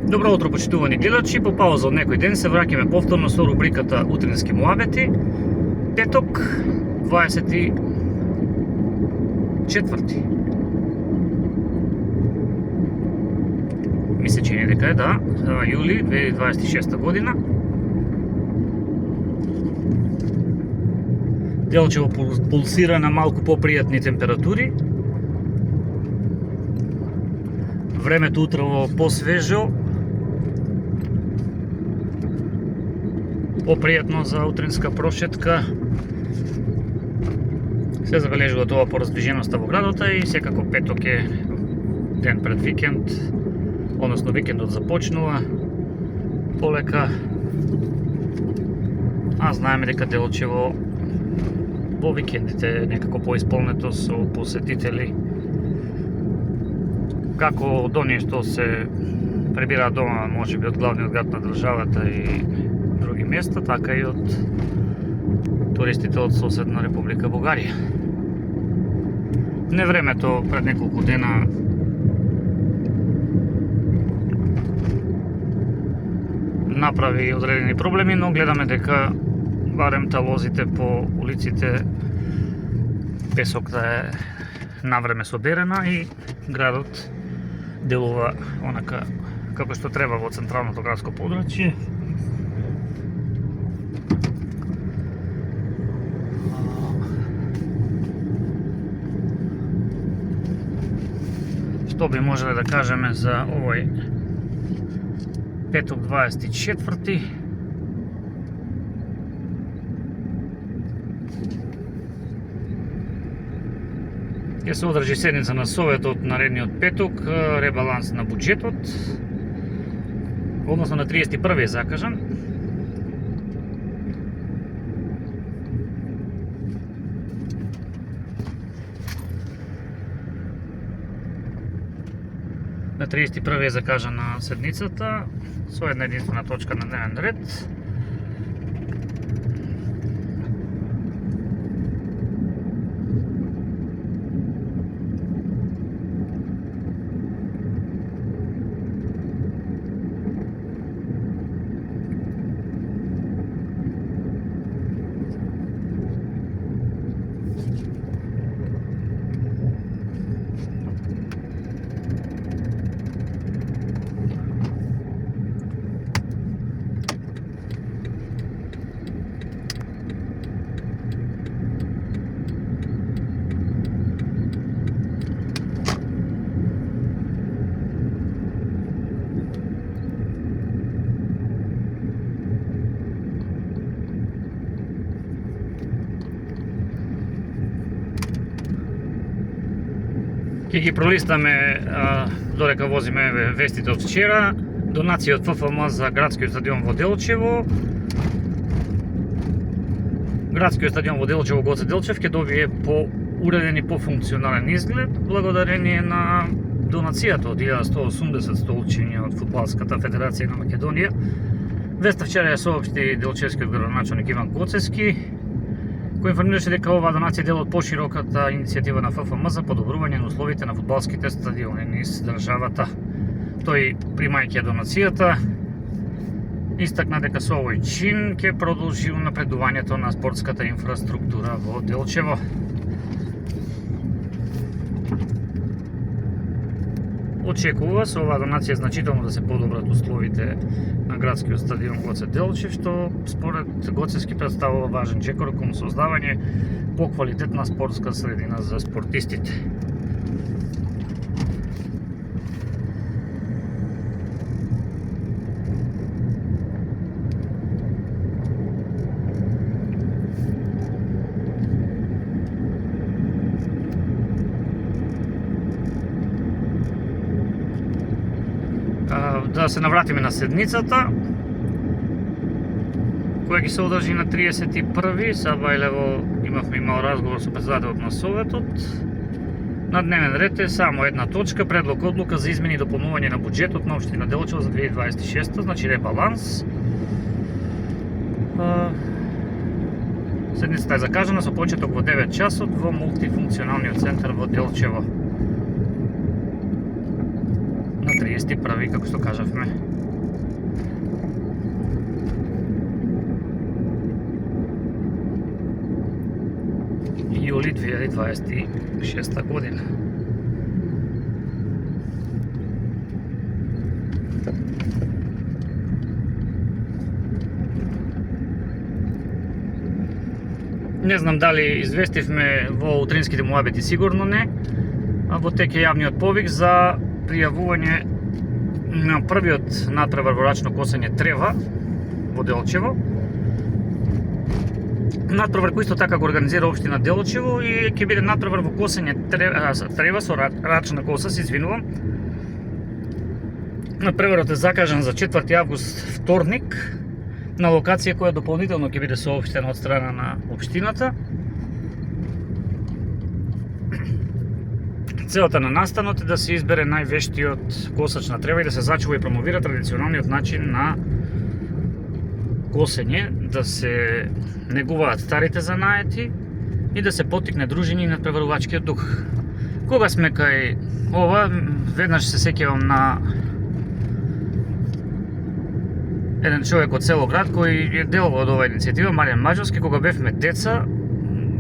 Добро утро, почитувани гледачи. По пауза од некој ден се враќаме повторно со рубриката Утрински муабети. Петок, 24. Ми се чини дека е, да, јули 2026 година. Делчево пулсира на малку попријатни температури. Времето утрово посвежо, попријатно за утринска прошетка. Се забележува тоа по раздвиженоста во градота и секако петок е ден пред викенд, односно викендот започнува полека, а знаеме дека Делчево во викендите е некако поисполнето со посетители, како до оние што се пребираат дома, можеби од главниот град на државата и други места, така и од туристите од соседна Република Бугарија. Невремето пред неколку дена направи одредени проблеми, но гледаме дека барем талозите по улиците песокта е навреме соберена и градот делува онака како што треба во централното градско подрачје. Што би можеле да кажеме за овој петок 24. Ќе се одржи седница на Советот наредниот петок, ребаланс на буџетот, односно на 31 е закажан. На 31 е закажана седницата со една единствена точка на дневен ред. Ќе ги пролистаме додека возиме вестите од вчера. Донација од ФФМ за градскиот стадион во Делчево. Градскиот стадион во Делчево Гоце Делчев ќе добие уреден и пофункционален изглед благодарение на донацијата од 1180 столчиња од Фудбалската федерација на Македонија. Веста вчера ја соопшти делчевскиот градоначалник Иван Коцевски, кој информираше дека оваа донација е дел од пошироката иницијатива на ФФМ за подобрување на условите на фудбалските стадиони низ државата. Тој, примајќи донацијата, истакна дека со овој чин ќе продолжи напредувањето на спортската инфраструктура во Делчево. Очекува со оваа донација значително да се подобрат условите на градскиот стадион Гоце Делчев, што според Гоцевски представува важен чекор кон создавање поквалитетна спортска средина за спортистите. Да се навратиме на седницата, која ќе се одржи на 31. Сабајлево имавме имал разговор со председателот на Советот. На дневен ред е само една точка, предлог одлука за измени и дополнување на буџетот на општина Делчево за 2026, значи ребаланс. Седницата е закажана со почеток во 9 часот во мултифункционалниот центар во Делчево. На виести прави, како што кажавме. Јули 2026 година. Не знам дали известивме во утринските муабети, сигурно не, а во тек е јавниот повик за пријавување на првиот натпревар во рачно косење трева во Делчево. Натпревар кој исто така го организира општина Делчево и ќе биде натпревар во косење трева со рачна коса, се извинувам. Натпреварот е закажан за 4 август, вторник, на локација која дополнително ќе биде соопштена од страна на општината. Целата на настанот е да се избере највештиот косач на трева и да се зачува и промовира традиционалниот начин на косење, да се негуваат старите занаети и да се поттикне дружење и надпреварувачкиот дух. Кога сме кај ова, веднаш се сеќавам на еден човек од село град кој е дел од оваа иницијатива, Маријан Маđовски. Кога бевме деца,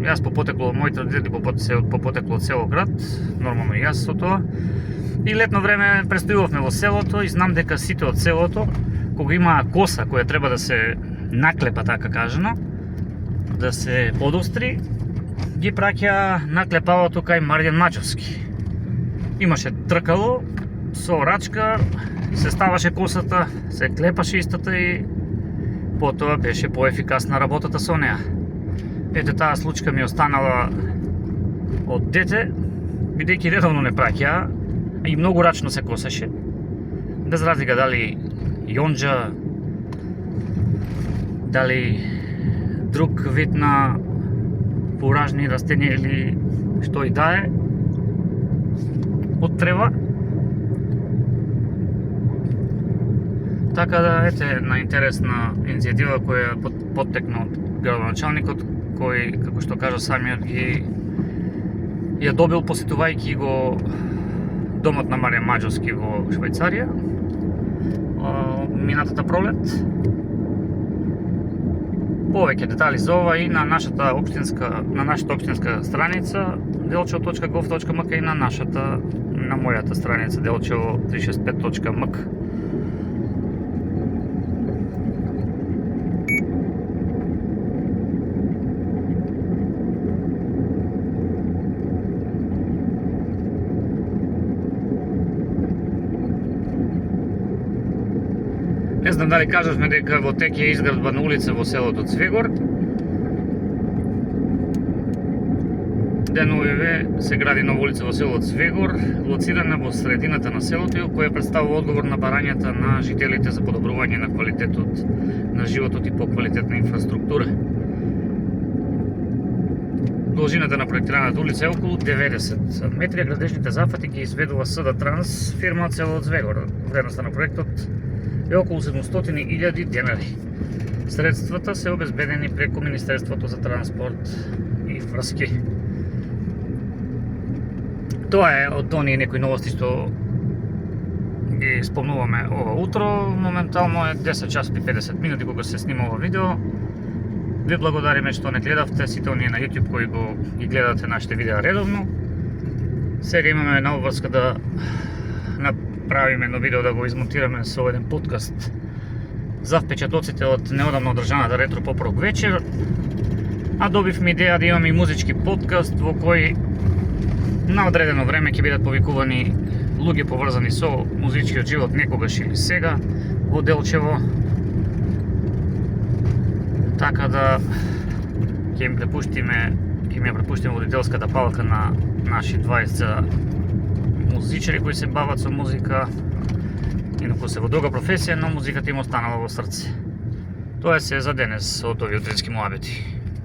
јас по потекло, моите родители по потекло од село град, нормално и јас со тоа. И летно време престојувавме во селото и знам дека сите од селото, кога има коса која треба да се наклепа, така кажано, да се подостри, ги праќа наклепалото кај Маријан Маđовски. Имаше тркало со рачка, се ставаше косата, се клепаше истата и потоа беше поефикасна работата со неа. Ете, таа случка ми останала од дете, бидејќи редовно не праќа и многу рачно се косеше. Без разлика дали јонџа, дали друг вид на фуражни растенија или што и да е од трева. Така да, ете, една интересна иницијатива која поттекна од градоначалникот, кој, како што кажа самиот, ја добил посетувајќи го домот на Маријан Маđовски во Швајцарија минатата пролет. Повеќе детали за ова и на нашата општинска страница delchevo.gov.mk и на мојата страница delchevo365.mk. Не знам дали кажавме дека во тек е изградба на улица во селото Цвегор. ДНУВ се гради нова улица во селото Цвегор, лоцирана во средината на селото, која представува одговор на барањата на жителите за подобрување на квалитетот на животот и поквалитетна инфраструктура. Должината на проектираната улица е околу 90 метри, а градежните зафати ги изведува СД Транс, фирма од селото Цвегор. Вредноста на проектот е околу 700.000 денари. Средствата се обезбедени преку Министерството за транспорт и врски. Тоа е од оние некои новости што ги спомнуваме ова утро. Моментално е 10 часот и 50 минути кога се снима ова видео. Ви благодариме што не гледавте, сите оние на YouTube кои ги гледате нашите видеа редовно. Сега имаме една обврска да направиме едно видео, да го измонтираме со еден подкаст за впечатоците од неодамно одржаната ретро поп-рок вечер. А добивме идеја да имаме и музички подкаст во кој на одредено време ќе бидат повикувани луѓе поврзани со музичкиот живот некогаш или сега во Делчево. Така да ќе им препуштиме водителската палка на наши 20 музичари кои се бават со музика, инаку се во друга професија, но музиката им останала во срце. Тоа се за денес од овие утрински муабети.